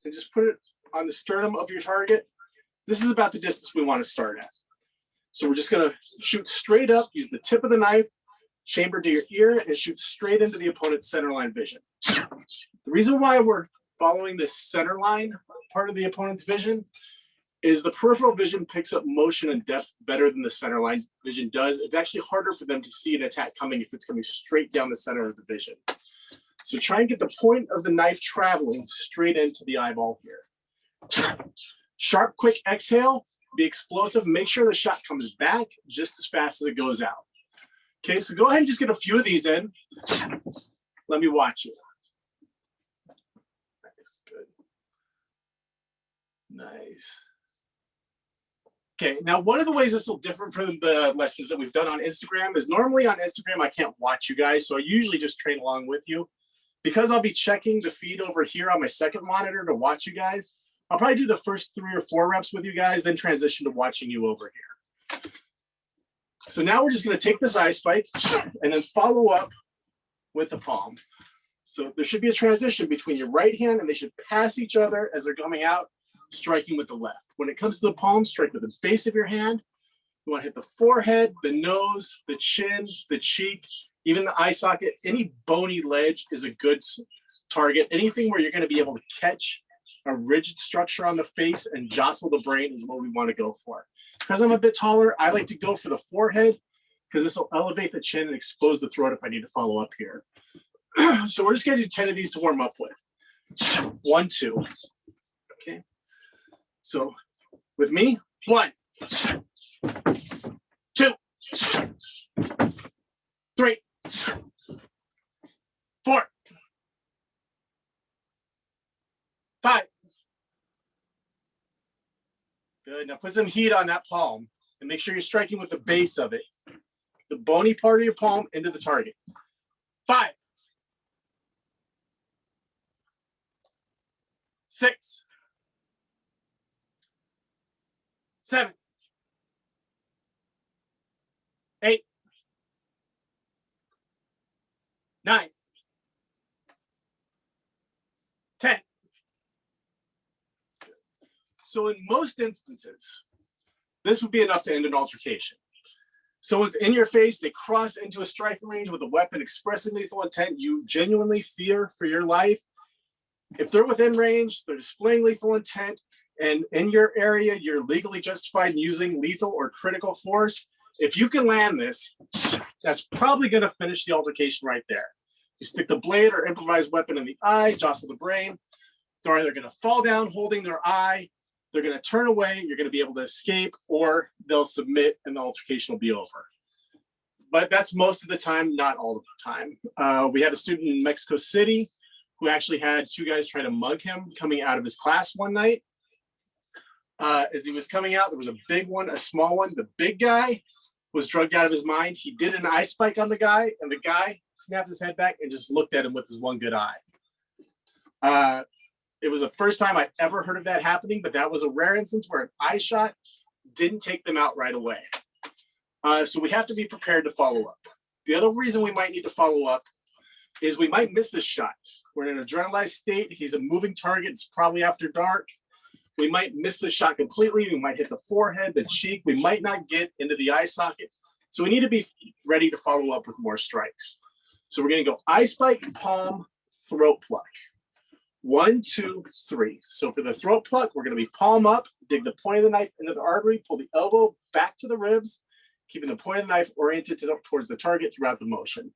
and just put it on the sternum of your target. This is about the distance we want to start at. So we're just going to shoot straight up, use the tip of the knife, chamber to your ear, and shoot straight into the opponent's center line vision. The reason why we're following this center line part of the opponent's vision is the peripheral vision picks up motion and depth better than the center line vision does. It's actually harder for them to see an attack coming if it's coming straight down the center of the vision. So try and get the point of the knife traveling straight into the eyeball here. Sharp, quick exhale, be explosive, make sure the shot comes back just as fast as it goes out. Okay, so go ahead and just get a few of these in. Let me watch you. Nice, good. Nice. Okay, now one of the ways this will differ from the lessons that we've done on Instagram is normally on Instagram, I can't watch you guys, so I usually just train along with you. Because I'll be checking the feed over here on my second monitor to watch you guys, I'll probably do the first 3 or 4 reps with you guys, then transition to watching you over here. So now we're just gonna take this eye spike and then follow up with the palm. So there should be a transition between your right hand and they should pass each other as they're coming out, striking with the left. When it comes to the palm, strike with the base of your hand. You want to hit the forehead, the nose, the chin, the cheek, even the eye socket. Any bony ledge is a good target. Anything where you're going to be able to catch a rigid structure on the face and jostle the brain is what we want to go for. Because I'm a bit taller, I like to go for the forehead because this will elevate the chin and expose the throat if I need to follow up here. So we're just going to do 10 of these to warm up with. 1, 2. Okay. So with me, 1, 2, 3, 4, 5. Good. Now put some heat on that palm and make sure you're striking with the base of it, the bony part of your palm into the target. 5, 6, 7, 8, 9, 10. So in most instances, this would be enough to end an altercation. Someone's in your face, they cross into a striking range with a weapon expressing lethal intent, you genuinely fear for your life. If they're within range, they're displaying lethal intent, and in your area, you're legally justified in using lethal or critical force. If you can land this, that's probably going to finish the altercation right there. You stick the blade or improvised weapon in the eye, jostle the brain. They're either going to fall down holding their eye, they're going to turn away, you're going to be able to escape, or they'll submit and the altercation will be over. But that's most of the time, not all of the time. We had a student in Mexico City who actually had 2 guys try to mug him coming out of his class one night. As he was coming out, there was a big one, a small one. The big guy was drugged out of his mind. He did an eye spike on the guy, and the guy snapped his head back and just looked at him with his one good eye. It was the first time I ever heard of that happening, but that was a rare instance where an eye shot didn't take them out right away. So we have to be prepared to follow up. The other reason we might need to follow up is we might miss this shot. We're in an adrenalized state. He's a moving target. It's probably after dark. We might miss the shot completely. We might hit the forehead, the cheek. We might not get into the eye socket. So we need to be ready to follow up with more strikes. So we're going to go eye spike, palm, throat pluck. 1, 2, 3. So for the throat pluck, we're going to be palm up, dig the point of the knife into the artery, pull the elbow back to the ribs, keeping the point of the knife oriented towards the target throughout the motion.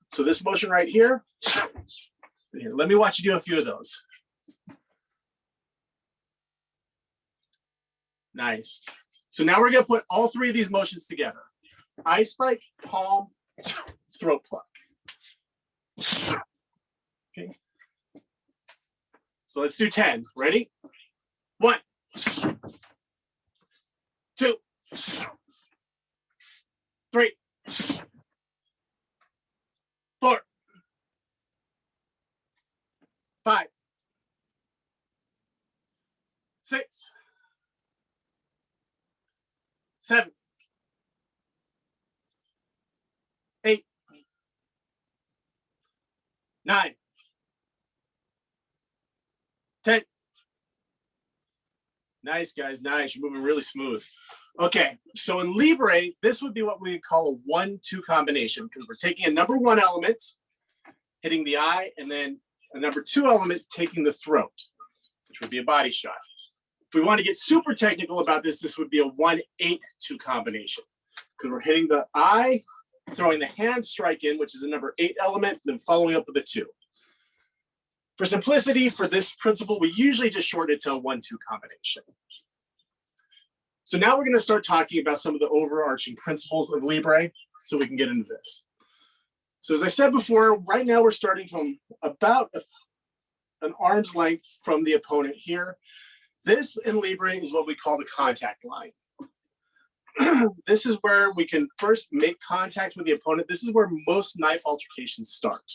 So this motion right here, let me watch you do a few of those. Nice. So now we're going to put all 3 of these motions together. Eye spike, palm, throat pluck. Okay. So let's do 10. Ready? 1, 2, 3, 4, 5, 6, 7, 8, 9, 10, Nice, guys. Nice. You're moving really smooth. Okay. So in Libre, this would be what we call a 1-2 combination because we're taking a number 1 element, hitting the eye, and then a number 2 element taking the throat, which would be a body shot. If we want to get super technical about this, this would be a 1-8-2 combination because we're hitting the eye, throwing the hand strike in, which is a number 8 element, then following up with a 2. For simplicity, for this principle, we usually just shorten it to a 1-2 combination. So now we're going to start talking about some of the overarching principles of Libre so we can get into this. So as I said before, right now we're starting from about an arm's length from the opponent here. This in Libre is what we call the contact line. This is where we can first make contact with the opponent. This is where most knife altercations start.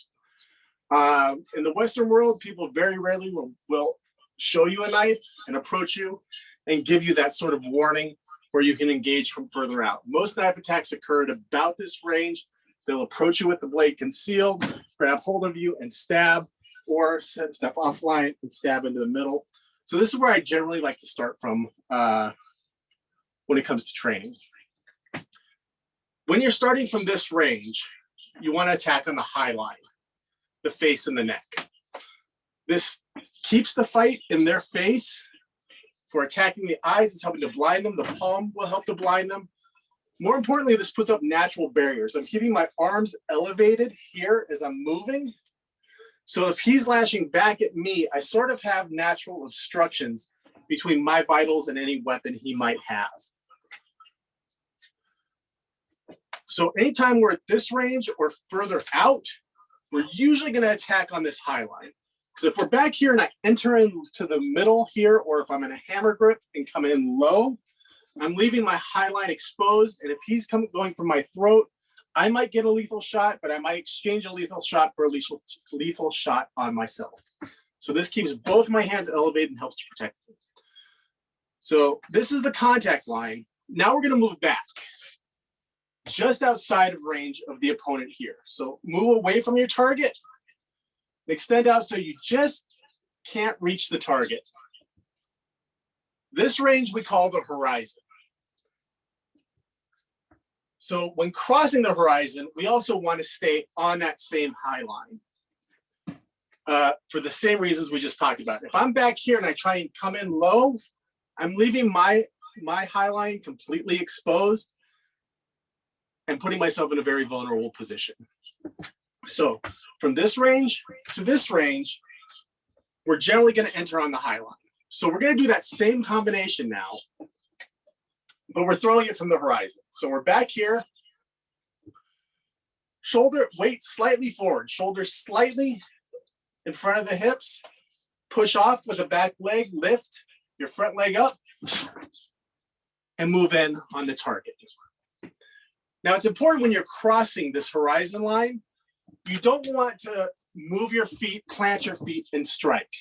In the Western world, people very rarely will show you a knife and approach you and give you that sort of warning where you can engage from further out. Most knife attacks occur at about this range. They'll approach you with the blade concealed, grab hold of you and stab, or step offline and stab into the middle. So this is where I generally like to start from when it comes to training. When you're starting from this range, you want to attack on the high line, the face and the neck. This keeps the fight in their face. For attacking the eyes, it's helping to blind them. The palm will help to blind them. More importantly, this puts up natural barriers. I'm keeping my arms elevated here as I'm moving. So if he's lashing back at me, I sort of have natural obstructions between my vitals and any weapon he might have. So anytime we're at this range or further out, we're usually going to attack on this high line. Because if we're back here and I enter into the middle here, or if I'm in a hammer grip and come in low, I'm leaving my high line exposed. And if he's going for my throat, I might get a lethal shot, but I might exchange a lethal shot for a lethal shot on myself. So this keeps both my hands elevated and helps to protect me. So this is the contact line. Now we're going to move back just outside of range of the opponent here. So move away from your target. Extend out so you just can't reach the target. This range we call the horizon. So when crossing the horizon, we also want to stay on that same high line for the same reasons we just talked about. If I'm back here and I try and come in low, I'm leaving my high line completely exposed and putting myself in a very vulnerable position. So from this range to this range, we're generally going to enter on the high line. So we're going to do that same combination now, but we're throwing it from the horizon. So we're back here, shoulder, weight slightly forward, shoulders slightly in front of the hips, push off with the back leg, lift your front leg up, and move in on the target. Now it's important when you're crossing this horizon line, you don't want to move your feet, plant your feet, and strike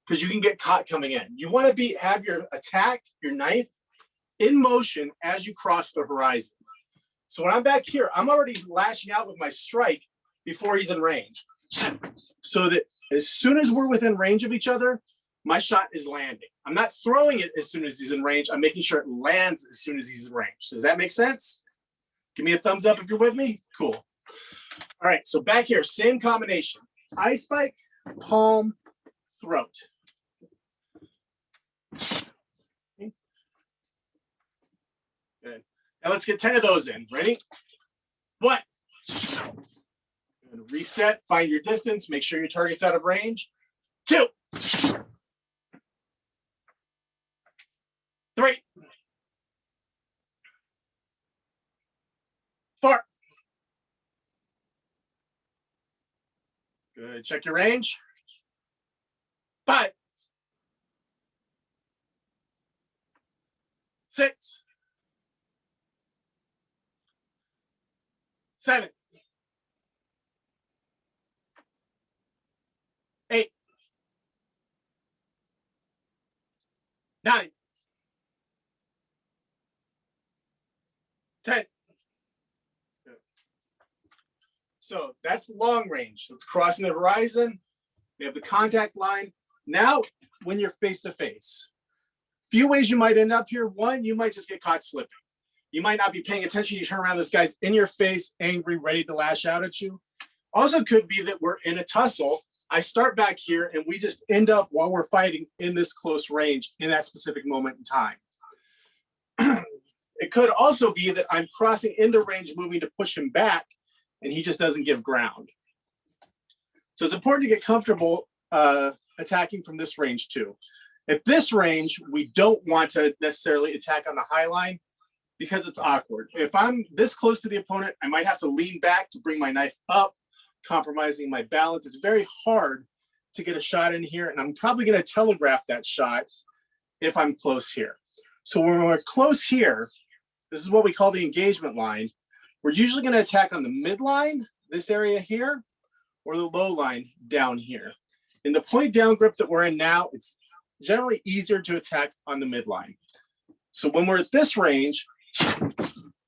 because you can get caught coming in. You want to have your attack, your knife, in motion as you cross the horizon. So when I'm back here, I'm already lashing out with my strike before he's in range. So that as soon as we're within range of each other, my shot is landing. I'm not throwing it as soon as he's in range. I'm making sure it lands as soon as he's in range. Does that make sense? Give me a thumbs up if you're with me. Cool. All right, so back here, same combination. Eye spike, palm, throat. Okay. Good. Now let's get 10 of those in. Ready? 1. Reset, find your distance, make sure your target's out of range. 2. 3. 4. Good. Check your range. 5. 6. 7. 8. 9. 10. So that's long range. It's crossing the horizon. We have the contact line. Now, when you're face to face, Few ways you might end up here. One, you might just get caught slipping. You might not be paying attention. You turn around, this guy's in your face, angry, ready to lash out at you. Also could be that we're in a tussle. I start back here and we just end up while we're fighting in this close range in that specific moment in time. It could also be that I'm crossing into range, moving to push him back, and he just doesn't give ground. So it's important to get comfortable attacking from this range too. At this range, we don't want to necessarily attack on the high line because it's awkward. If I'm this close to the opponent, I might have to lean back to bring my knife up, compromising my balance. It's very hard to get a shot in here, and I'm probably going to telegraph that shot if I'm close here. So when we're close here, this is what we call the engagement line. We're usually going to attack on the midline, this area here, or the low line down here. In the point down grip that we're in now, it's generally easier to attack on the midline. So when we're at this range,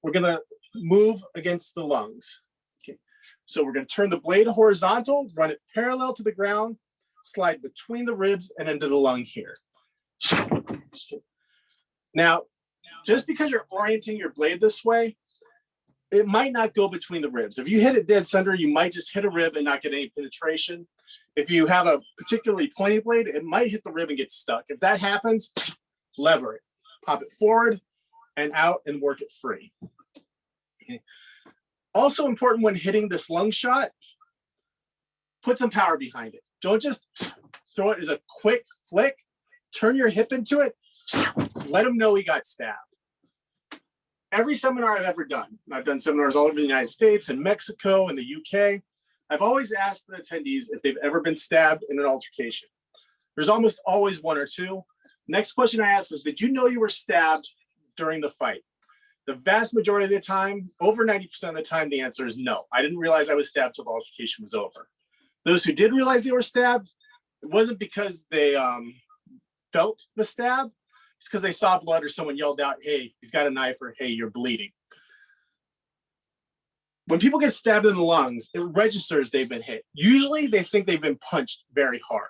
we're going to move against the lungs. Okay. So we're going to turn the blade horizontal, run it parallel to the ground, slide between the ribs and into the lung here. Now, just because you're orienting your blade this way, it might not go between the ribs. If you hit it dead center, you might just hit a rib and not get any penetration. If you have a particularly pointy blade, it might hit the rib and get stuck. If that happens, lever it, pop it forward and out and work it free. Okay. Also important when hitting this lung shot, put some power behind it. Don't just throw it as a quick flick, turn your hip into it, let him know he got stabbed. Every seminar I've ever done, I've done seminars all over the United States and Mexico and the UK, I've always asked the attendees if they've ever been stabbed in an altercation. There's almost always one or two. Next question I ask is, did you know you were stabbed during the fight? The vast majority of the time, over 90% of the time, the answer is no. I didn't realize I was stabbed till the altercation was over. Those who did realize they were stabbed, it wasn't because they felt the stab. It's because they saw blood or someone yelled out, hey, he's got a knife, or hey, you're bleeding. When people get stabbed in the lungs, it registers they've been hit. Usually they think they've been punched very hard.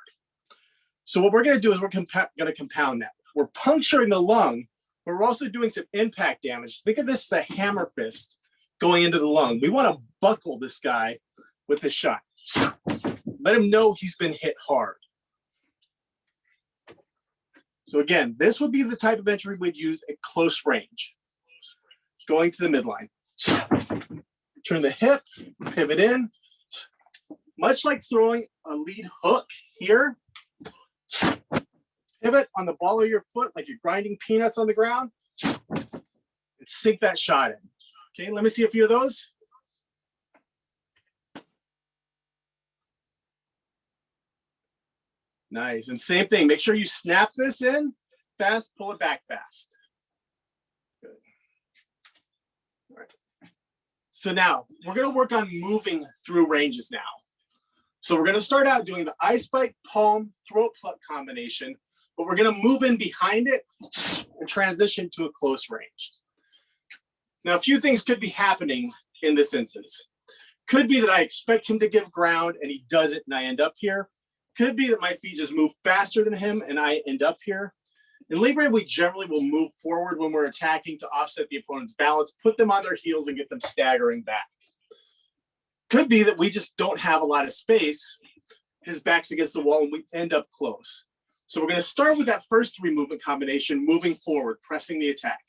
So what we're going to do is we're going to compound that. We're puncturing the lung, but we're also doing some impact damage. Think of this as a hammer fist going into the lung. We want to buckle this guy with this shot. Let him know he's been hit hard. So again, this would be the type of entry we'd use at close range. Going to the midline. Turn the hip, pivot in. Much like throwing a lead hook here. Pivot on the ball of your foot like you're grinding peanuts on the ground. And sink that shot in. Okay, let me see a few of those. Nice, and same thing, make sure you snap this in fast, pull it back fast. Good. All right. So now, we're gonna work on moving through ranges now. So we're gonna start out doing the eye spike, palm, throat pluck combination, but we're gonna move in behind it and transition to a close range. Now, a few things could be happening in this instance. Could be that I expect him to give ground and he doesn't and I end up here. Could be that my feet just move faster than him and I end up here. In Libre, we generally will move forward when we're attacking to offset the opponent's balance, put them on their heels and get them staggering back. Could be that we just don't have a lot of space. His back's against the wall and we end up close. So we're going to start with that first three movement combination, moving forward, pressing the attack.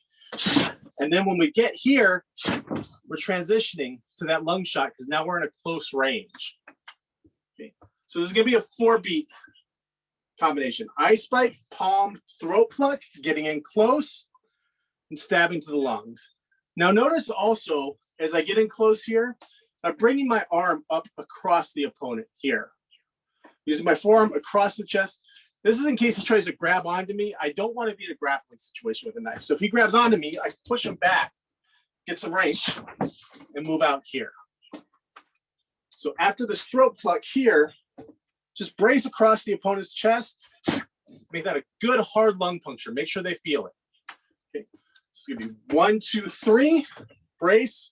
And then when we get here, we're transitioning to that lung shot because now we're in a close range. Okay. So this is going to be a 4-beat combination. Eye spike, palm, throat pluck, getting in close, and stabbing to the lungs. Now notice also, as I get in close here, I'm bringing my arm up across the opponent here. Using my forearm across the chest. This is in case he tries to grab onto me. I don't want to be in a grappling situation with a knife. So if he grabs onto me, I push him back, get some range, and move out here. So after this throat pluck here, just brace across the opponent's chest. Make that a good hard lung puncture. Make sure they feel it. Okay. So it's going to be 1, 2, 3, brace,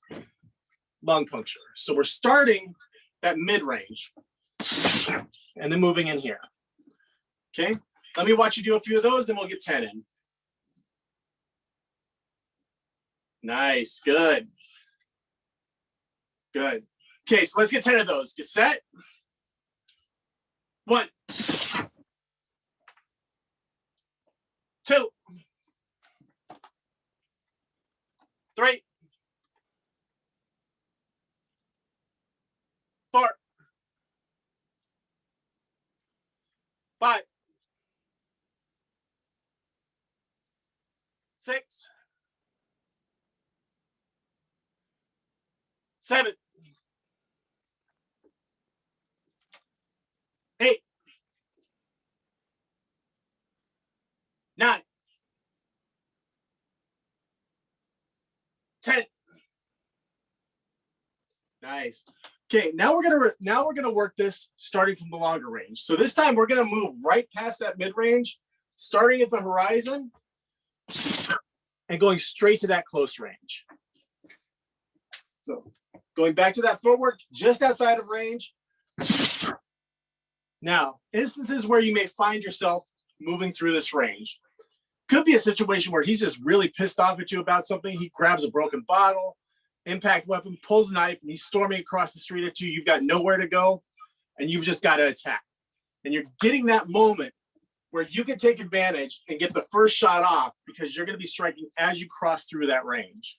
lung puncture. So we're starting that mid-range and then moving in here. Okay. Let me watch you do a few of those, then we'll get 10 in. Nice. Good. Good. Okay, so let's get 10 of those. Get set. 1, 2, 3, 4, 5, 6, 7, 8, 9, 10. Nice. Okay, now we're gonna work this starting from the longer range. So this time we're gonna move right past that mid range, starting at the horizon and going straight to that close range. So going back to that footwork just outside of range. Now, instances where you may find yourself moving through this range. Could be a situation where he's just really pissed off at you about something. He grabs a broken bottle, impact weapon, pulls a knife, and he's storming across the street at you. You've got nowhere to go, and you've just got to attack. And you're getting that moment where you can take advantage and get the first shot off because you're going to be striking as you cross through that range.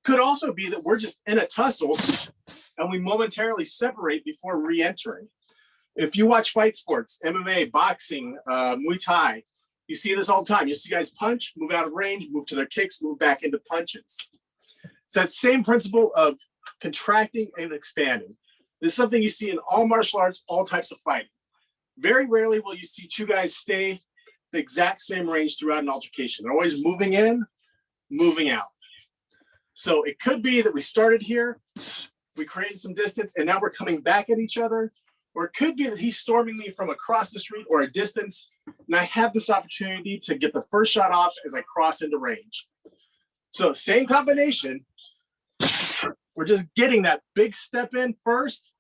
Could also be that we're just in a tussle and we momentarily separate before re-entering. If you watch fight sports, MMA, boxing, Muay Thai, you see this all the time. You see guys punch, move out of range, move to their kicks, move back into punches. It's that same principle of contracting and expanding. This is something you see in all martial arts, all types of fighting. Very rarely will you see two guys stay the exact same range throughout an altercation. They're always moving in, moving out. So it could be that we started here, we created some distance, and now we're coming back at each other. Or it could be that he's storming me from across the street or a distance, and I have this opportunity to get the first shot off as I cross into range. So same combination. We're just getting that big step in first,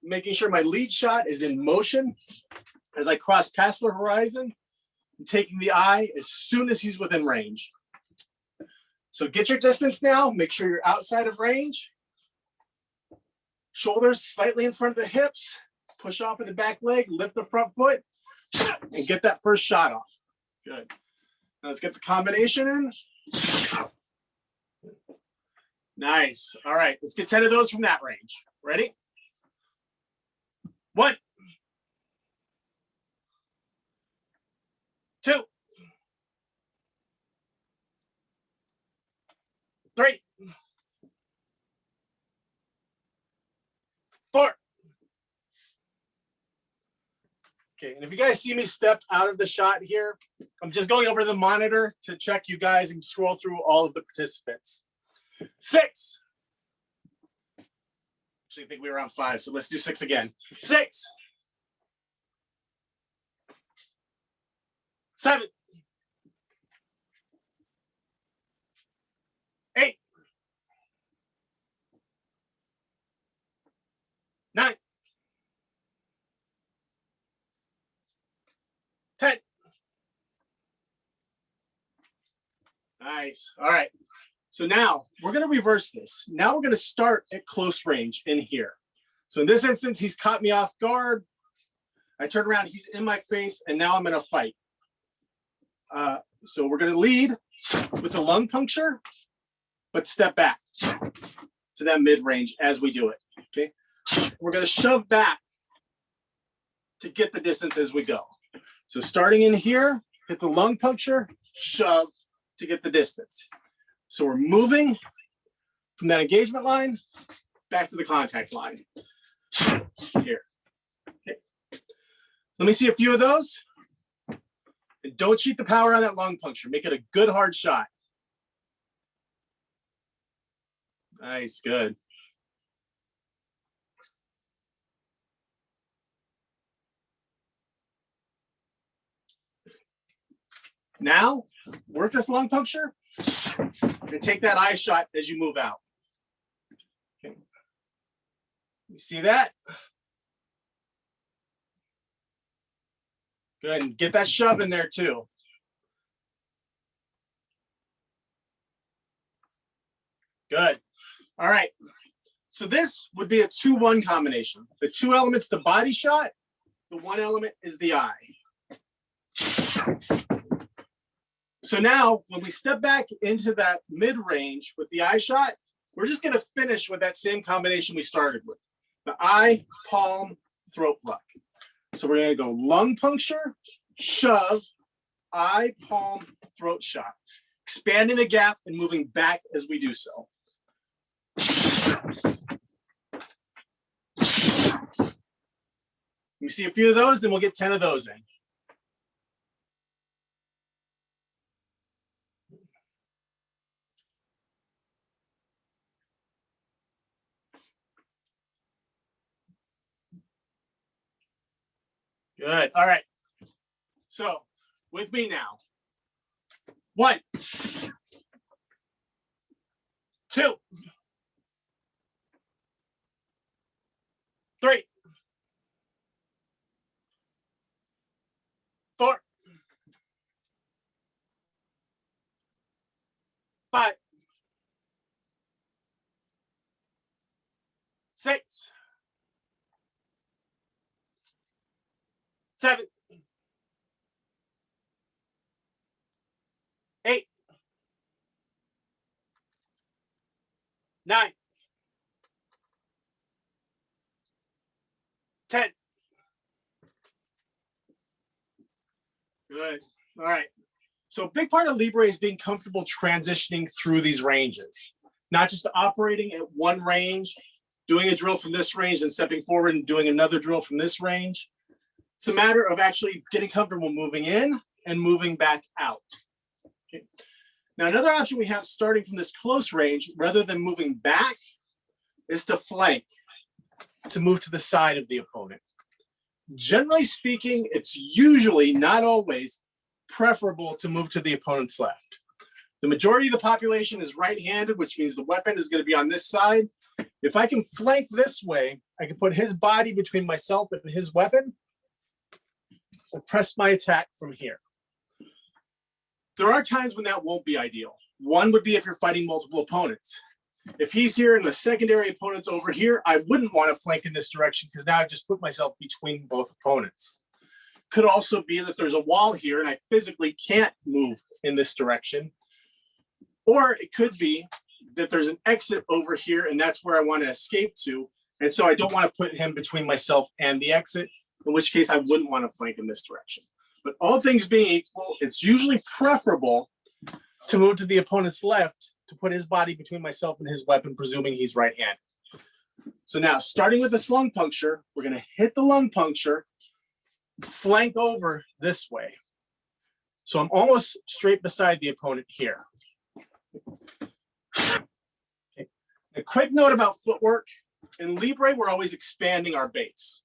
making sure my lead shot is in motion as I cross past the horizon, and taking the eye as soon as he's within range. So get your distance now. Make sure you're outside of range. Shoulders slightly in front of the hips. Push off of the back leg. Lift the front foot. And get that first shot off. Good. Now let's get the combination in. Nice. All right. Let's get 10 of those from that range. Ready? 1, 2, 3, 4. Okay, and if you guys see me step out of the shot here, I'm just going over the monitor to check you guys and scroll through all of the participants. 6. Actually, I think we were on 5, so let's do 6 again. 6, 7, 8, 9, 10. Nice. All right. So now we're going to reverse this. Now we're going to start at close range in here. So in this instance, he's caught me off guard. I turn around, he's in my face, and now I'm in a fight. So we're going to lead with a lung puncture, but step back to that mid-range as we do it. Okay. We're going to shove back to get the distance as we go. So starting in here, hit the lung puncture, shove to get the distance. So we're moving from that engagement line back to the contact line. Here. Okay. Let me see a few of those. And don't cheat the power on that lung puncture. Make it a good hard shot. Nice, good. Now, work this lung puncture and take that eye shot as you move out. Okay. You see that? Good, and get that shove in there too. Good. All right. So this would be a 2-1 combination. The 2 elements, the body shot, the 1 element is the eye. So now when we step back into that mid-range with the eye shot, we're just going to finish with that same combination we started with. The eye, palm, throat pluck. So we're going to go lung puncture, shove, eye, palm, throat shot. Expanding the gap and moving back as we do so. We see a few of those, then we'll get 10 of those in. Good. All right. So with me now. 1, 2, 3, 4, 5, 6, 7, 8, 9, 10. Good. All right. So a big part of Libre is being comfortable transitioning through these ranges, not just operating at one range, doing a drill from this range and stepping forward and doing another drill from this range. It's a matter of actually getting comfortable moving in and moving back out. Okay. Now, another option we have starting from this close range, rather than moving back, is to flank, to move to the side of the opponent. Generally speaking, it's usually, not always, preferable to move to the opponent's left. The majority of the population is right-handed, which means the weapon is going to be on this side. If I can flank this way, I can put his body between myself and his weapon and press my attack from here. There are times when that won't be ideal. One would be if you're fighting multiple opponents. If he's here and the secondary opponent's over here, I wouldn't want to flank in this direction because now I've just put myself between both opponents. Could also be that there's a wall here and I physically can't move in this direction. Or it could be that there's an exit over here and that's where I want to escape to. And so I don't want to put him between myself and the exit, in which case I wouldn't want to flank in this direction. But all things being equal, it's usually preferable to move to the opponent's left to put his body between myself and his weapon, presuming he's right-handed. So now, starting with this lung puncture, we're going to hit the lung puncture, flank over this way. So I'm almost straight beside the opponent here. Okay. A quick note about footwork. In Libre, we're always expanding our base.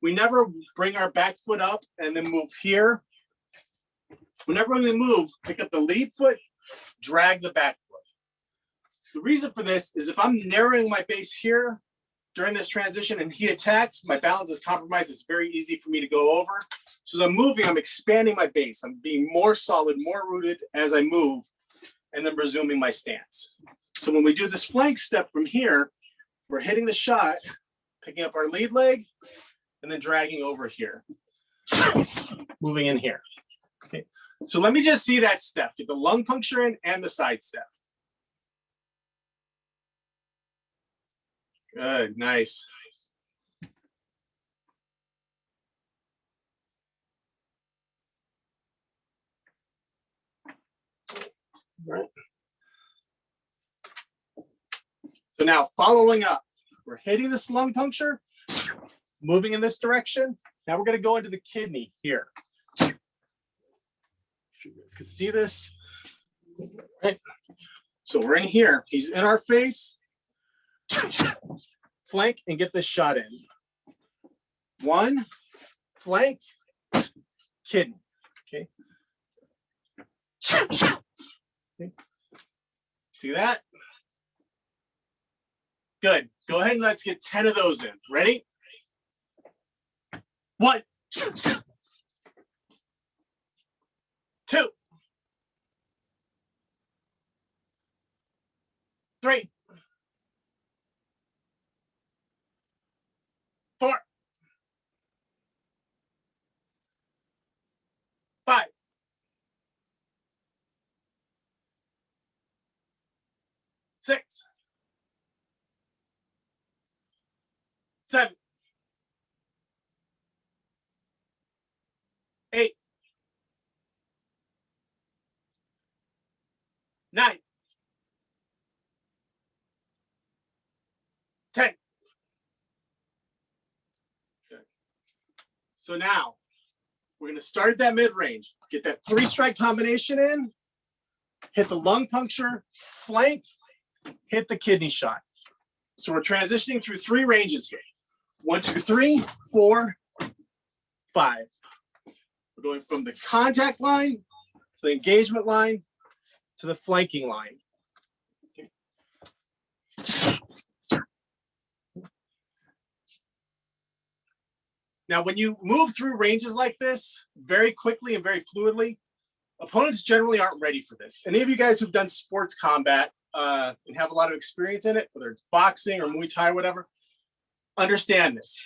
We never bring our back foot up and then move here. Whenever we move, pick up the lead foot, drag the back foot. The reason for this is if I'm narrowing my base here during this transition and he attacks, my balance is compromised. It's very easy for me to go over. So as I'm moving, I'm expanding my base. I'm being more solid, more rooted as I move, and then resuming my stance. So when we do this flank step from here, we're hitting the shot, picking up our lead leg, and then dragging over here, moving in here. Okay. So let me just see that step. Get the lung puncture in and the side step. Good, nice. Right. So now following up, we're hitting this lung puncture, moving in this direction. Now we're going to go into the kidney here. You can see this. Right. So we're in here. He's in our face. Flank and get this shot in. 1, flank, kidney. Okay. Okay. See that? Good. Go ahead and let's get 10 of those in. Ready? 1, 2, 3, 4, 5, 6, 7, 8, 9, 10. Good. So now we're going to start at that mid-range. Get that 3-strike combination in. Hit the lung puncture, flank, hit the kidney shot. So we're transitioning through 3 ranges here. 1, 2, 3, 4, 5. We're going from the contact line to the engagement line to the flanking line. Now, when you move through ranges like this very quickly and very fluidly, opponents generally aren't ready for this. Any of you guys who've done sports combat and have a lot of experience in it, whether it's boxing or Muay Thai or whatever, understand this.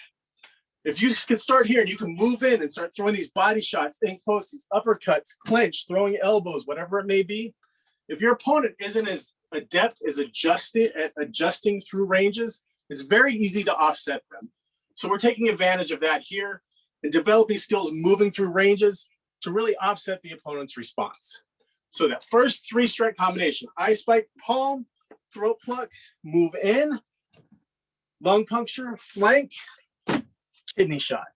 If you can start here and you can move in and start throwing these body shots in close, these uppercuts, clinch, throwing elbows, whatever it may be, if your opponent isn't as adept as adjusting through ranges, it's very easy to offset them. So we're taking advantage of that here and developing skills moving through ranges to really offset the opponent's response. So that first 3-strike combination, eye spike, palm, throat pluck, move in, lung puncture, flank, kidney shot.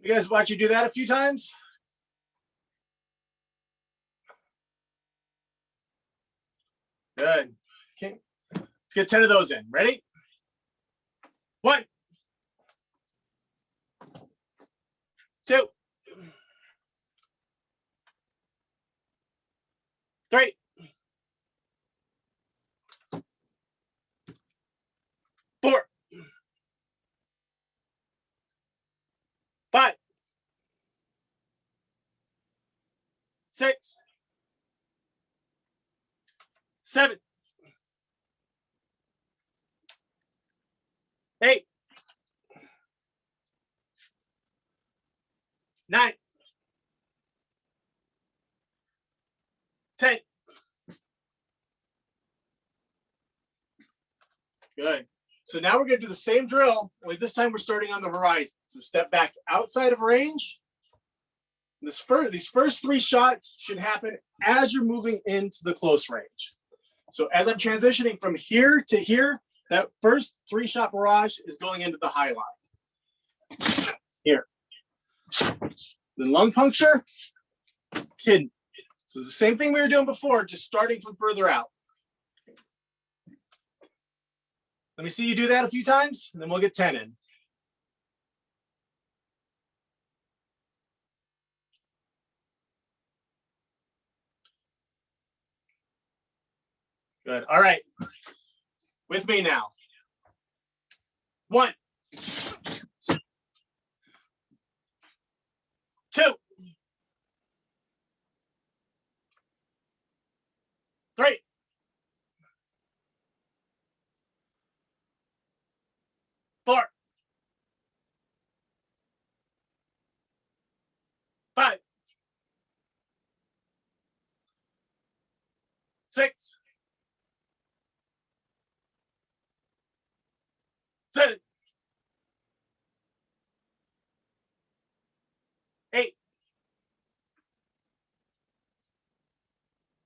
You guys watch you do that a few times? Good. Okay. Let's get 10 of those in. Ready? 1, 2, 3, 4, 5, 6, 7, 8, 9, 10. Good. So now we're going to do the same drill, only this time we're starting on the horizon. So step back outside of range. These first 3 shots should happen as you're moving into the close range. So as I'm transitioning from here to here, that first 3-shot barrage is going into the high line. Here. Then lung puncture, kidney. So it's the same thing we were doing before, just starting from further out. Let me see you do that a few times, and then we'll get 10 in. Good. All right. With me now. 1, 2, 3, 4, 5, 6, 7, 8,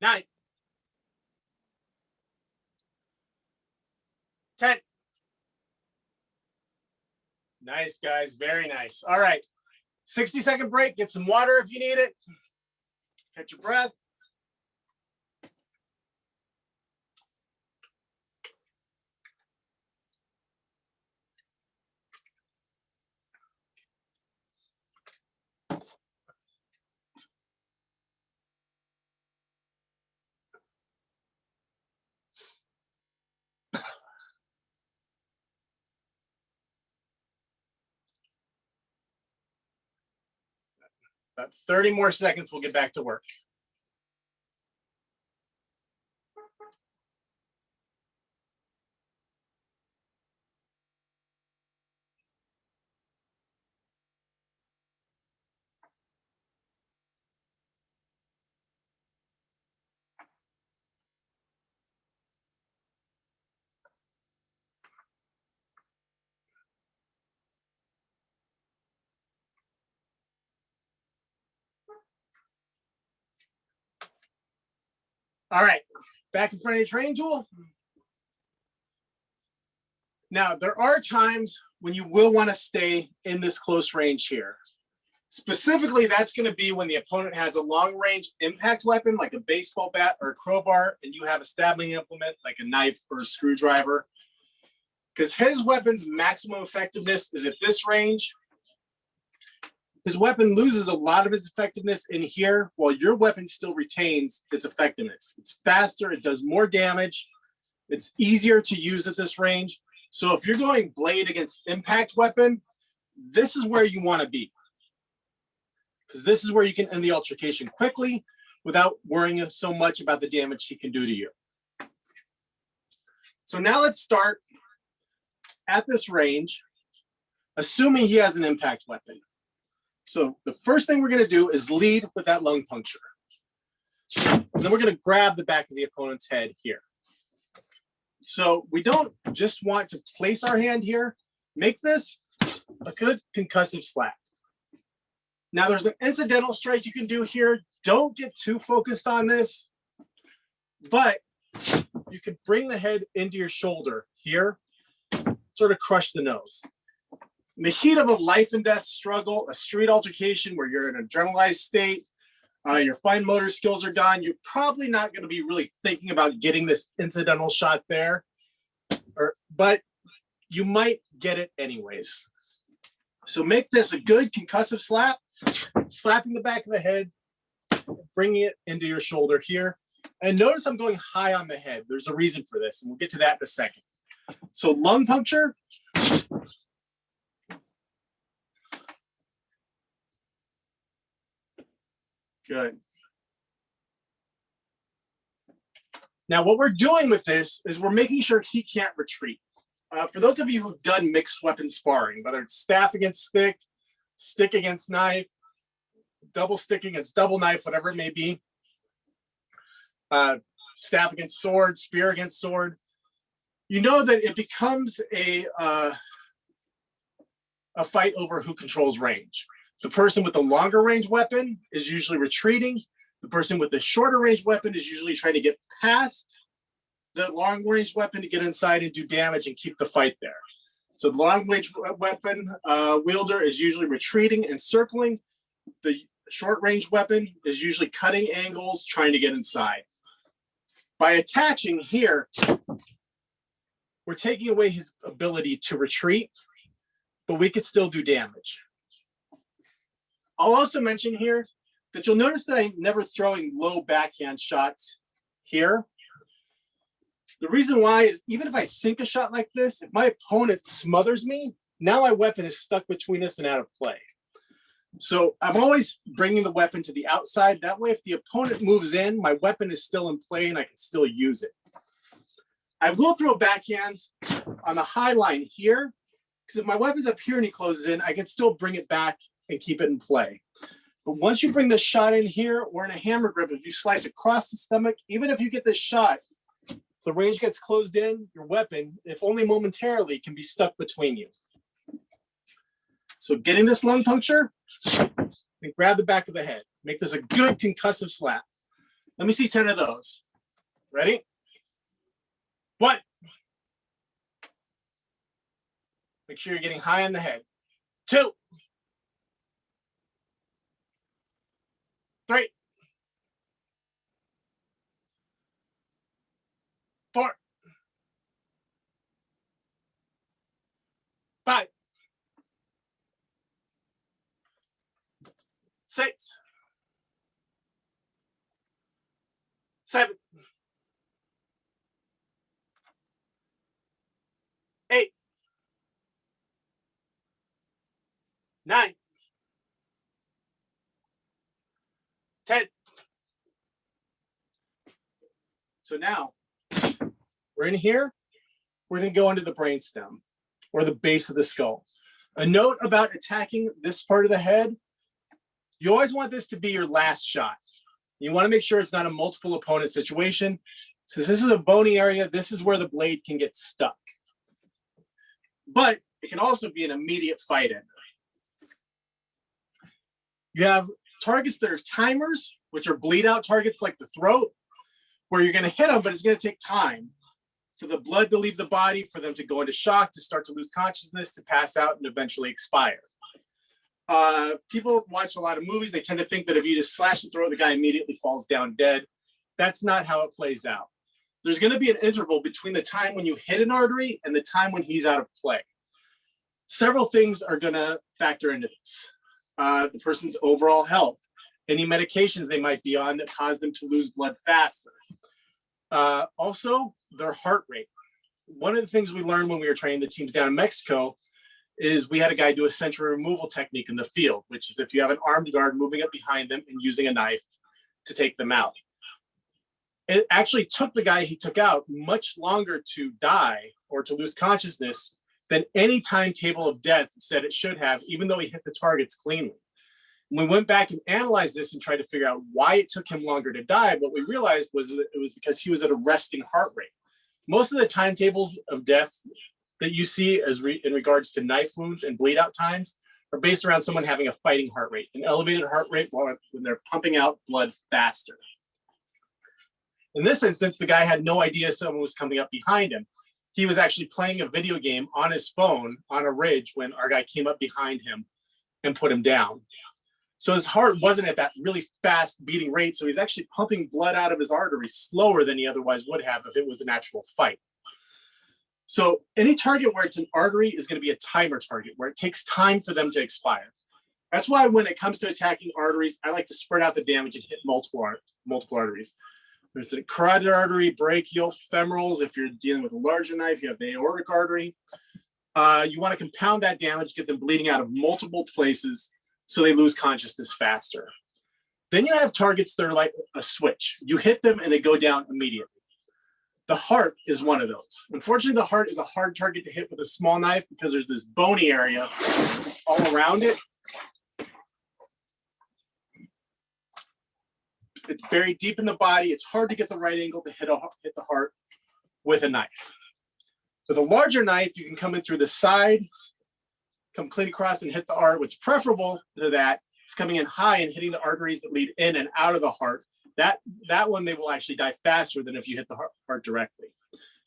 9, 10. Nice, guys. Very nice. All right. 60-second break. Get some water if you need it. Catch your breath. About 30 more seconds, we'll get back to work. All right, back in front of your training tool. Now, there are times when you will want to stay in this close range here. Specifically, that's going to be when the opponent has a long-range impact weapon, like a baseball bat or a crowbar, and you have a stabbing implement, like a knife or a screwdriver. Because his weapon's maximum effectiveness is at this range. His weapon loses a lot of its effectiveness in here, while your weapon still retains its effectiveness. It's faster, it does more damage, it's easier to use at this range. So if you're going blade against impact weapon, this is where you want to be. Because this is where you can end the altercation quickly without worrying so much about the damage he can do to you. So now let's start at this range, assuming he has an impact weapon. So the first thing we're going to do is lead with that lung puncture. And then we're going to grab the back of the opponent's head here. So we don't just want to place our hand here. Make this a good concussive slap. Now there's an incidental strike you can do here. Don't get too focused on this, but you can bring the head into your shoulder here, sort of crush the nose. In the heat of a life and death struggle, a street altercation where you're in an adrenalized state, your fine motor skills are gone, you're probably not going to be really thinking about getting this incidental shot there, but you might get it anyways. So make this a good concussive slap, slapping the back of the head, bringing it into your shoulder here. And notice I'm going high on the head. There's a reason for this, and we'll get to that in a second. So lung puncture. Good. Now, what we're doing with this is we're making sure he can't retreat. For those of you who've done mixed weapon sparring, whether it's staff against stick, stick against knife, double stick against double knife, whatever it may be, staff against sword, spear against sword, you know that it becomes a fight over who controls range. The person with the longer range weapon is usually retreating. The person with the shorter range weapon is usually trying to get past the long range weapon to get inside and do damage and keep the fight there. So the long range weapon wielder is usually retreating and circling. The short range weapon is usually cutting angles, trying to get inside. By attaching here, we're taking away his ability to retreat, but we could still do damage. I'll also mention here that you'll notice that I'm never throwing low backhand shots here. The reason why is even if I sink a shot like this, if my opponent smothers me, now my weapon is stuck between us and out of play. So I'm always bringing the weapon to the outside. That way, if the opponent moves in, my weapon is still in play and I can still use it. I will throw backhands on the high line here, because if my weapon's up here and he closes in, I can still bring it back and keep it in play. But once you bring this shot in here or in a hammer grip, if you slice across the stomach, even if you get this shot, if the range gets closed in, your weapon, if only momentarily, can be stuck between you. So getting this lung puncture, and grab the back of the head. Make this a good concussive slap. Let me see 10 of those. Ready? 1. Make sure you're getting high on the head. 2. 3. 4. 5. 6. 7. 8. 9. 10. So now we're in here. We're going to go into the brainstem or the base of the skull. A note about attacking this part of the head. You always want this to be your last shot. You want to make sure it's not a multiple opponent situation. Since this is a bony area, this is where the blade can get stuck. But it can also be an immediate fight ender. You have targets that are timers, which are bleed out targets like the throat, where you're going to hit them, but it's going to take time for the blood to leave the body, for them to go into shock, to start to lose consciousness, to pass out, and eventually expire. People watch a lot of movies. They tend to think that if you just slash the throat, the guy immediately falls down dead. That's not how it plays out. There's going to be an interval between the time when you hit an artery and the time when he's out of play. Several things are going to factor into this. The person's overall health, any medications they might be on that cause them to lose blood faster. Also, their heart rate. One of the things we learned when we were training the teams down in Mexico is we had a guy do a century removal technique in the field, which is if you have an armed guard moving up behind them and using a knife to take them out. It actually took the guy he took out much longer to die or to lose consciousness than any timetable of death said it should have, even though he hit the targets cleanly. When we went back and analyzed this and tried to figure out why it took him longer to die, what we realized was that it was because he was at a resting heart rate. Most of the timetables of death that you see in regards to knife wounds and bleed out times are based around someone having a fighting heart rate, an elevated heart rate when they're pumping out blood faster. In this instance, the guy had no idea someone was coming up behind him. He was actually playing a video game on his phone on a ridge when our guy came up behind him and put him down. So his heart wasn't at that really fast beating rate. So he's actually pumping blood out of his arteries slower than he otherwise would have if it was an actual fight. So any target where it's an artery is going to be a timer target, where it takes time for them to expire. That's why when it comes to attacking arteries, I like to spread out the damage and hit multiple arteries. There's a carotid artery, brachial, femorals. If you're dealing with a larger knife, you have the aortic artery. You want to compound that damage, get them bleeding out of multiple places so they lose consciousness faster. Then you have targets that are like a switch. You hit them and they go down immediately. The heart is one of those. Unfortunately, the heart is a hard target to hit with a small knife because there's this bony area all around it. It's buried deep in the body. It's hard to get the right angle to hit the heart with a knife. With a larger knife, you can come in through the side, come clean across and hit the heart. What's preferable to that is coming in high and hitting the arteries that lead in and out of the heart. That one, they will actually die faster than if you hit the heart directly.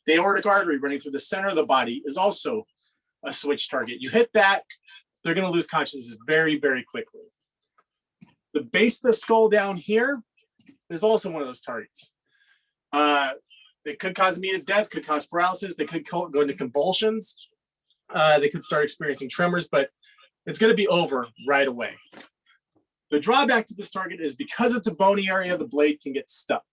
The aortic artery running through the center of the body is also a switch target. You hit that, they're going to lose consciousness very, very quickly. The base of the skull down here is also one of those targets. They could cause immediate death, could cause paralysis, they could go into convulsions, they could start experiencing tremors, but it's going to be over right away. The drawback to this target is because it's a bony area, the blade can get stuck.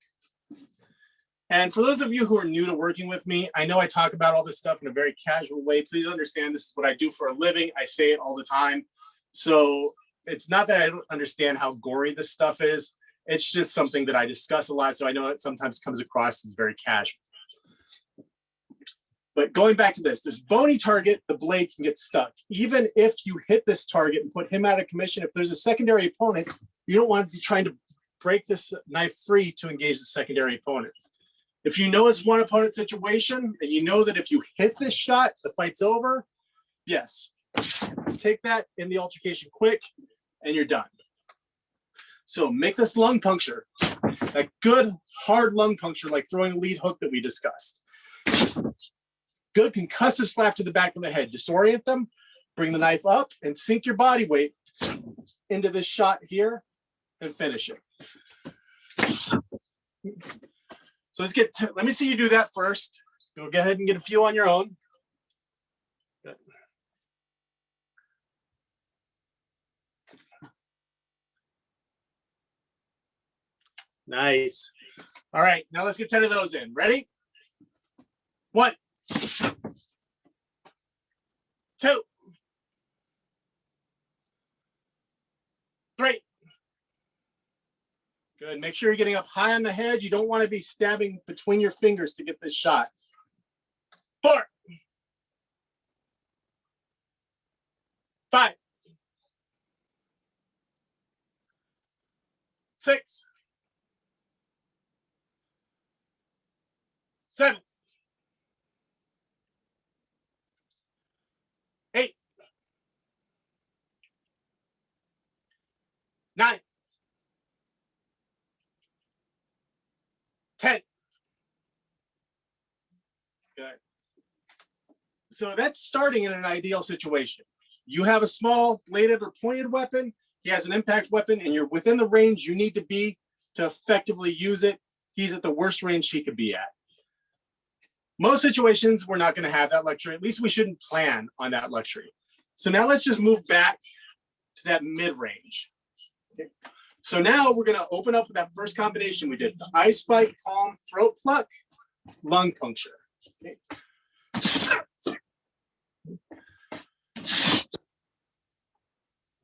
And for those of you who are new to working with me, I know I talk about all this stuff in a very casual way. Please understand this is what I do for a living. I say it all the time. So it's not that I don't understand how gory this stuff is. It's just something that I discuss a lot. So I know it sometimes comes across as very casual. But going back to this bony target, the blade can get stuck. Even if you hit this target and put him out of commission, if there's a secondary opponent, you don't want to be trying to break this knife free to engage the secondary opponent. If you know it's one opponent situation and you know that if you hit this shot, the fight's over, yes, take that in the altercation quick and you're done. So make this lung puncture, a good hard lung puncture like throwing a lead hook that we discussed. Good concussive slap to the back of the head. Disorient them, bring the knife up, and sink your body weight into this shot here and finish it. So let's get, let me see you do that first. Go ahead and get a few on your own. Good. Nice. All right, now let's get 10 of those in. Ready? 1, 2, 3. Good. Make sure you're getting up high on the head. You don't want to be stabbing between your fingers to get this shot. 4, 5, 6, 7, 8, 9, 10, Good. So that's starting in an ideal situation. You have a small bladed or pointed weapon. He has an impact weapon, and you're within the range you need to be to effectively use it. He's at the worst range he could be at. Most situations, we're not going to have that luxury. At least we shouldn't plan on that luxury. So now let's just move back to that mid-range. Okay. So now we're going to open up with that first combination we did, the eye spike, palm, throat pluck, lung puncture. Okay.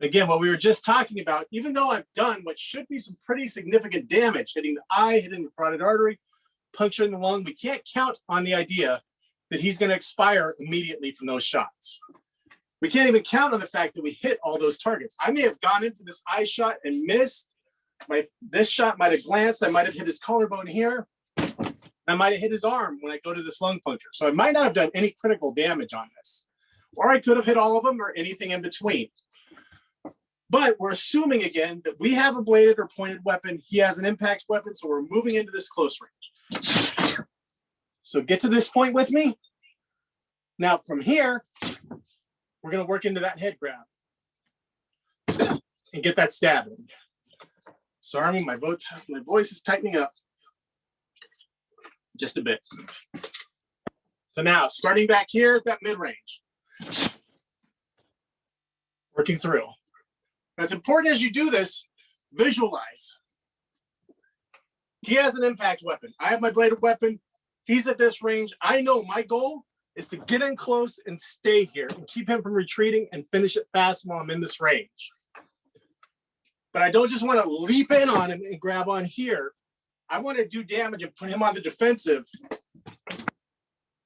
Again, what we were just talking about, even though I've done what should be some pretty significant damage, hitting the eye, hitting the carotid artery, puncturing the lung, we can't count on the idea that he's going to expire immediately from those shots. We can't even count on the fact that we hit all those targets. I may have gone in for this eye shot and missed. This shot might have glanced. I might have hit his collarbone here. I might have hit his arm when I go to this lung puncture. So I might not have done any critical damage on this. Or I could have hit all of them or anything in between. But we're assuming, again, that we have a bladed or pointed weapon. He has an impact weapon, so we're moving into this close range. So get to this point with me. Now, from here, we're going to work into that head grab and get that stab in. Sorry, my voice is tightening up just a bit. So now, starting back here at that mid-range, working through. As important as you do this, visualize. He has an impact weapon. I have my bladed weapon. He's at this range. I know my goal is to get in close and stay here and keep him from retreating and finish it fast while I'm in this range. But I don't just want to leap in on him and grab on here. I want to do damage and put him on the defensive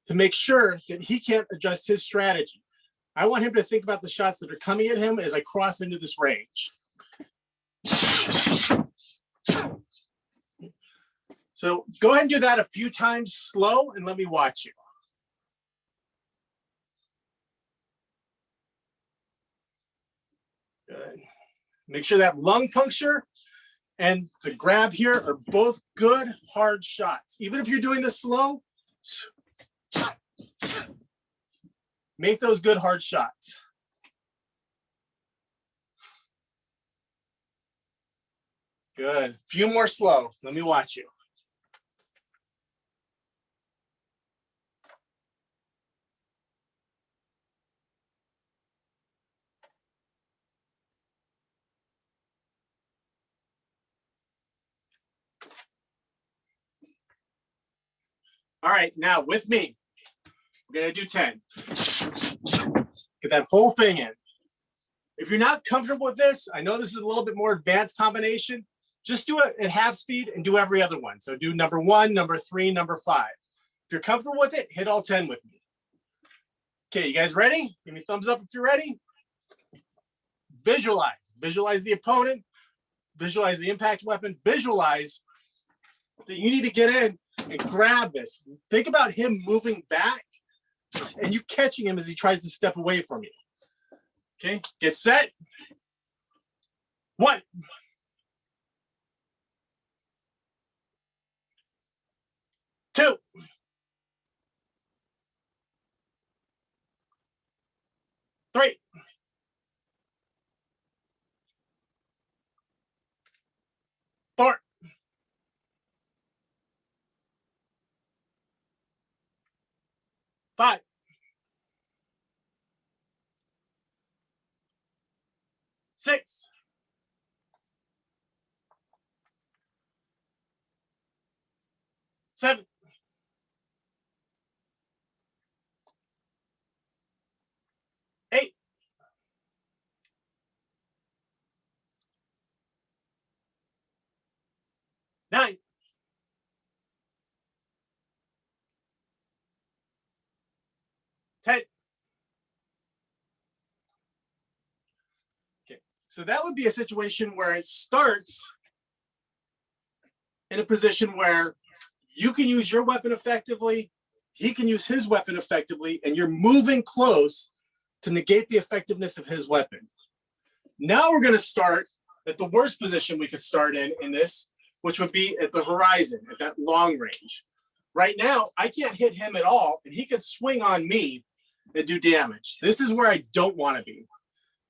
to make sure that he can't adjust his strategy. I want him to think about the shots that are coming at him as I cross into this range. So go ahead and do that a few times slow and let me watch you. Good. Make sure that lung puncture and the grab here are both good, hard shots. Even if you're doing this slow, make those good, hard shots. Good. Few more slow. Let me watch you. All right, now with me, we're gonna do 10. Get that whole thing in. If you're not comfortable with this, I know this is a little bit more advanced combination, just do it at half speed and do every other one. So do number 1, number 3, number 5. If you're comfortable with it, hit all 10 with me. Okay, you guys ready? Give me a thumbs up if you're ready. Visualize. Visualize the opponent. Visualize the impact weapon. Visualize that you need to get in and grab this. Think about him moving back and you catching him as he tries to step away from you. Okay, get set. 1. 2. 3. 4. 5. 6. 7. 8. 9. 10. Okay, so that would be a situation where it starts in a position where you can use your weapon effectively, he can use his weapon effectively, and you're moving close to negate the effectiveness of his weapon. Now we're going to start at the worst position we could start in this, which would be at the horizon, at that long range. Right now, I can't hit him at all, and he could swing on me and do damage. This is where I don't want to be.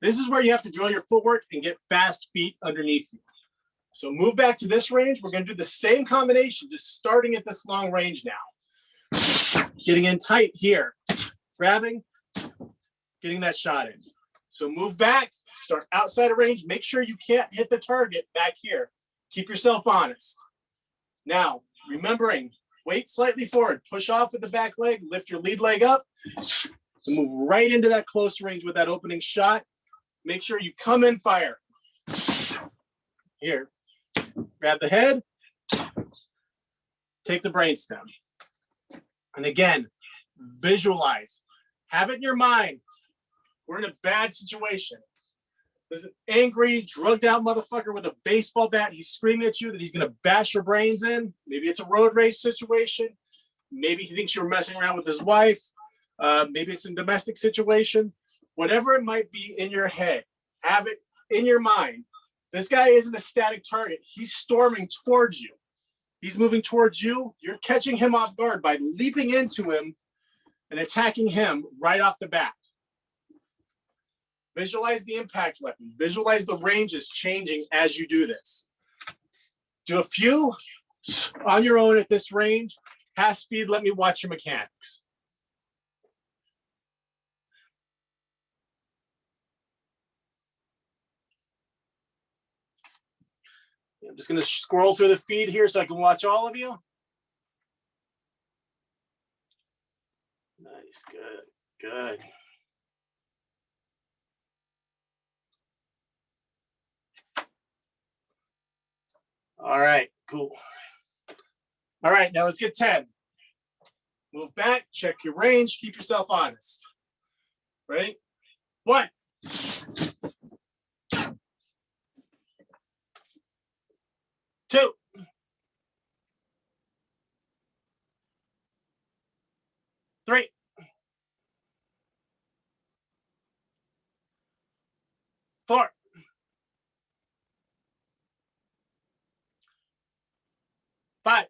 This is where you have to drill your footwork and get fast feet underneath you. So move back to this range. We're going to do the same combination, just starting at this long range now. Getting in tight here, grabbing, getting that shot in. So move back, start outside of range. Make sure you can't hit the target back here. Keep yourself honest. Now, remembering, weight slightly forward, push off with the back leg, lift your lead leg up, and move right into that close range with that opening shot. Make sure you come in fire. Here, grab the head, take the brainstem. And again, visualize, have it in your mind. We're in a bad situation. There's an angry, drugged out motherfucker with a baseball bat. He's screaming at you that he's going to bash your brains in. Maybe it's a road rage situation. Maybe he thinks you're messing around with his wife. Maybe it's a domestic situation. Whatever it might be in your head, have it in your mind. This guy isn't a static target. He's storming towards you. He's moving towards you. You're catching him off guard by leaping into him and attacking him right off the bat. Visualize the impact weapon. Visualize the ranges changing as you do this. Do a few on your own at this range. Half speed, let me watch your mechanics. I'm just going to scroll through the feed here so I can watch all of you. Nice, good, good. All right, cool. All right, now let's get 10. Move back, check your range, keep yourself honest. Ready? 1. 2. 3. 4. 5.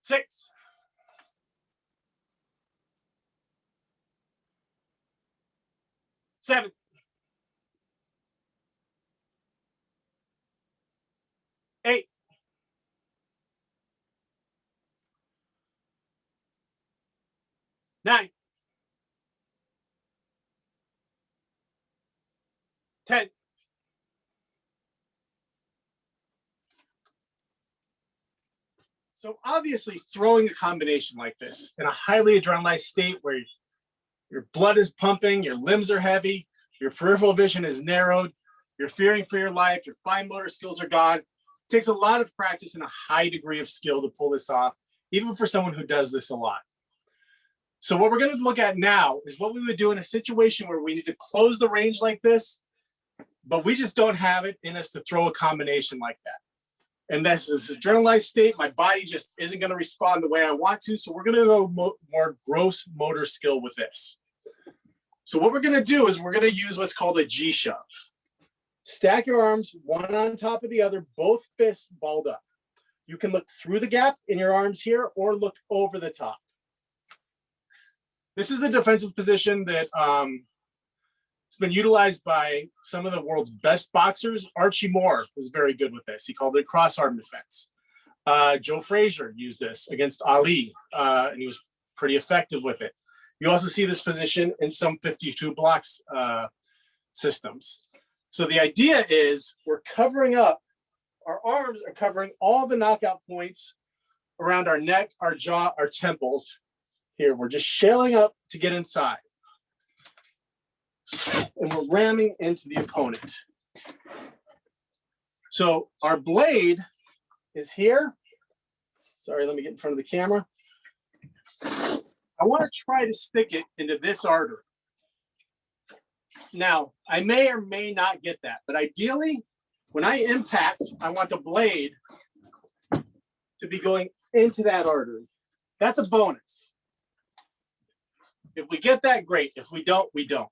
6. 7. 8. 9. 10. So obviously throwing a combination like this in a highly adrenalized state where your blood is pumping, your limbs are heavy, your peripheral vision is narrowed, you're fearing for your life, your fine motor skills are gone. It takes a lot of practice and a high degree of skill to pull this off, even for someone who does this a lot. So what we're going to look at now is what we would do in a situation where we need to close the range like this, but we just don't have it in us to throw a combination like that. And that's this adrenalized state. My body just isn't going to respond the way I want to. So we're going to go more gross motor skill with this. So what we're going to do is we're going to use what's called a G shove. Stack your arms one on top of the other, both fists balled up. You can look through the gap in your arms here or look over the top. This is a defensive position that it's been utilized by some of the world's best boxers. Archie Moore was very good with this. He called it cross-arm defense. Joe Frazier used this against Ali, and he was pretty effective with it. You also see this position in some 52 blocks systems. So the idea is we're covering up, our arms are covering all the knockout points around our neck, our jaw, our temples. Here, we're just shelling up to get inside. And we're ramming into the opponent. So our blade is here. Sorry, let me get in front of the camera. I want to try to stick it into this artery. Now, I may or may not get that, but ideally, when I impact, I want the blade to be going into that artery. That's a bonus. If we get that, great. If we don't, we don't.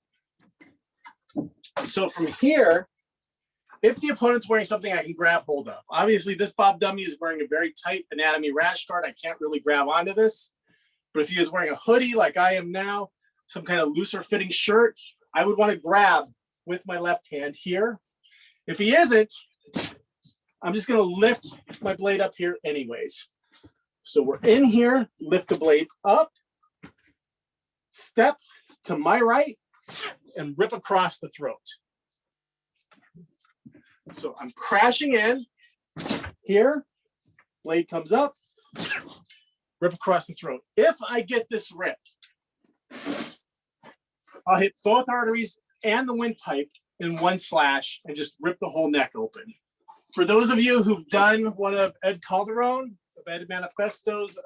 So from here, if the opponent's wearing something I can grab hold of. Obviously, this Bob dummy is wearing a very tight anatomy rash guard. I can't really grab onto this. But if he is wearing a hoodie like I am now, some kind of looser fitting shirt, I would want to grab with my left hand here. If he isn't, I'm just going to lift my blade up here anyways. So we're in here, lift the blade up, step to my right, and rip across the throat. So I'm crashing in here, blade comes up, rip across the throat. If I get this ripped, I'll hit both arteries and the windpipe in one slash and just rip the whole neck open. For those of you who've done one of Ed Calderon, of Ed Manifesto's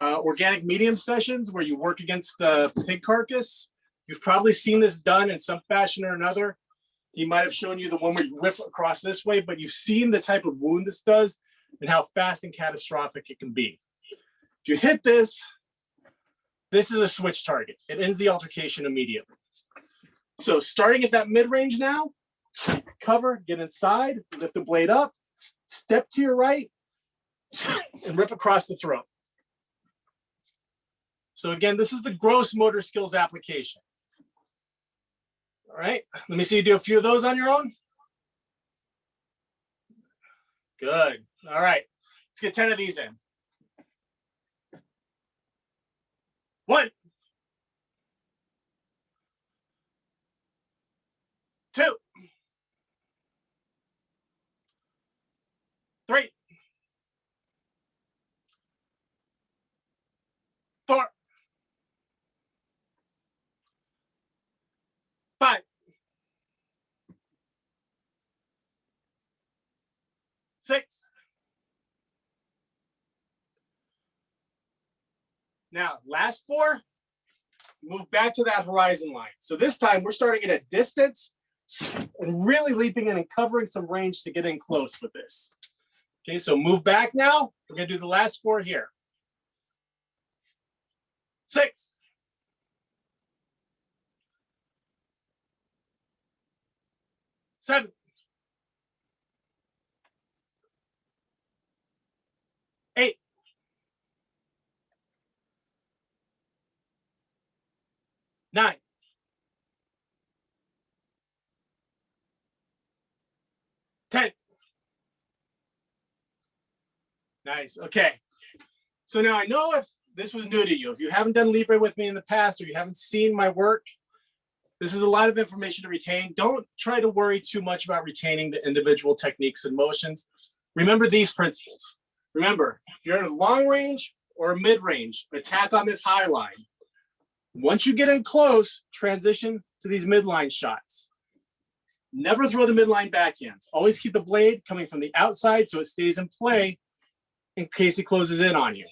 organic medium sessions where you work against the pig carcass, you've probably seen this done in some fashion or another. He might have shown you the one where you rip across this way, but you've seen the type of wound this does and how fast and catastrophic it can be. If you hit this, this is a switch target. It ends the altercation immediately. So starting at that mid-range now, cover, get inside, lift the blade up, step to your right, and rip across the throat. So again, this is the gross motor skills application. All right, let me see you do a few of those on your own. Good. All right, let's get 10 of these in. 1, 2, 3, 4, 5, 6. Now, last 4, move back to that horizon line. So this time we're starting at a distance and really leaping in and covering some range to get in close with this. Okay, so move back now. We're gonna do the last 4 here. 6, 7, 8, 9, 10. Nice. Okay. So now I know if this was new to you, if you haven't done Libre with me in the past or you haven't seen my work, this is a lot of information to retain. Don't try to worry too much about retaining the individual techniques and motions. Remember these principles. Remember, if you're in a long range or a mid range, attack on this high line. Once you get in close, transition to these midline shots. Never throw the midline backhands. Always keep the blade coming from the outside so it stays in play in case he closes in on you.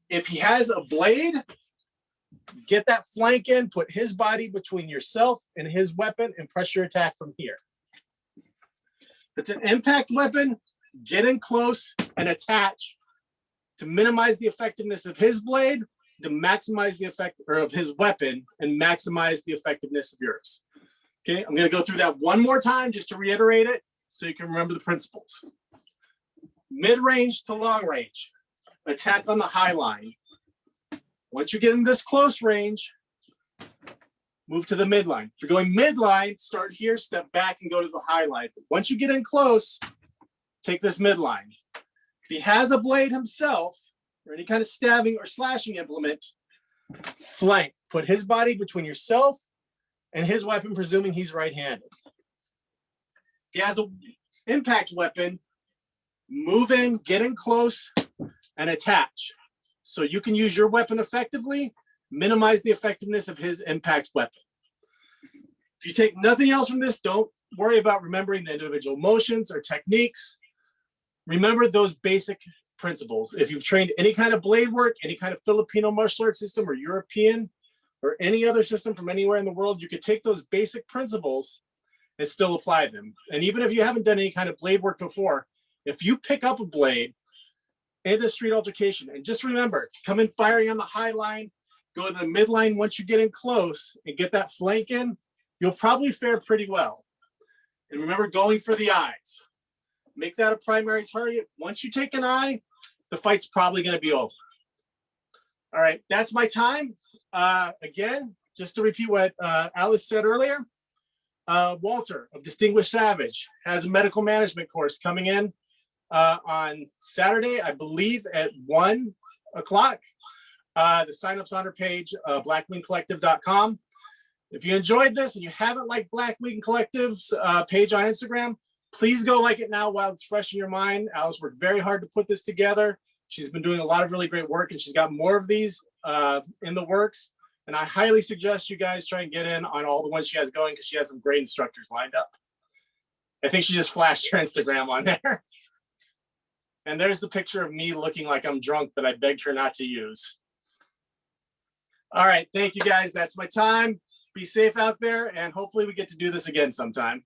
If he has a blade, get that flank in, put his body between yourself and his weapon and press your attack from here. If it's an impact weapon, get in close and attach to minimize the effectiveness of his blade, to maximize the effect of his weapon and maximize the effectiveness of yours. Okay, I'm gonna go through that one more time just to reiterate it so you can remember the principles. Mid-range to long range, attack on the high line. Once you get in this close range, move to the midline. If you're going midline, start here, step back and go to the high line. Once you get in close, take this midline. If he has a blade himself or any kind of stabbing or slashing implement, flank. Put his body between yourself and his weapon, presuming he's right-handed. If he has an impact weapon, move in, get in close, and attach. So you can use your weapon effectively, minimize the effectiveness of his impact weapon. If you take nothing else from this, don't worry about remembering the individual motions or techniques. Remember those basic principles. If you've trained any kind of blade work, any kind of Filipino martial arts system or European or any other system from anywhere in the world, you could take those basic principles and still apply them. And even if you haven't done any kind of blade work before, if you pick up a blade in a street altercation, and just remember, come in firing on the high line, go to the midline once you get in close and get that flank in, you'll probably fare pretty well. And remember, going for the eyes. Make that a primary target. Once you take an eye, the fight's probably going to be over. All right, that's my time. Again, just to repeat what Alice said earlier, Walter of Distinguished Savage has a medical management course coming in on Saturday, I believe at 1 o'clock. The sign-up's on our page, blackwingcollective.com. If you enjoyed this and you haven't liked Black Wing Collective's page on Instagram, please go like it now while it's fresh in your mind. Alice worked very hard to put this together. She's been doing a lot of really great work, and she's got more of these in the works. And I highly suggest you guys try and get in on all the ones she has going, because she has some great instructors lined up. I think she just flashed her Instagram on there. And there's the picture of me looking like I'm drunk that I begged her not to use. All right, thank you guys. That's my time. Be safe out there, and hopefully we get to do this again sometime.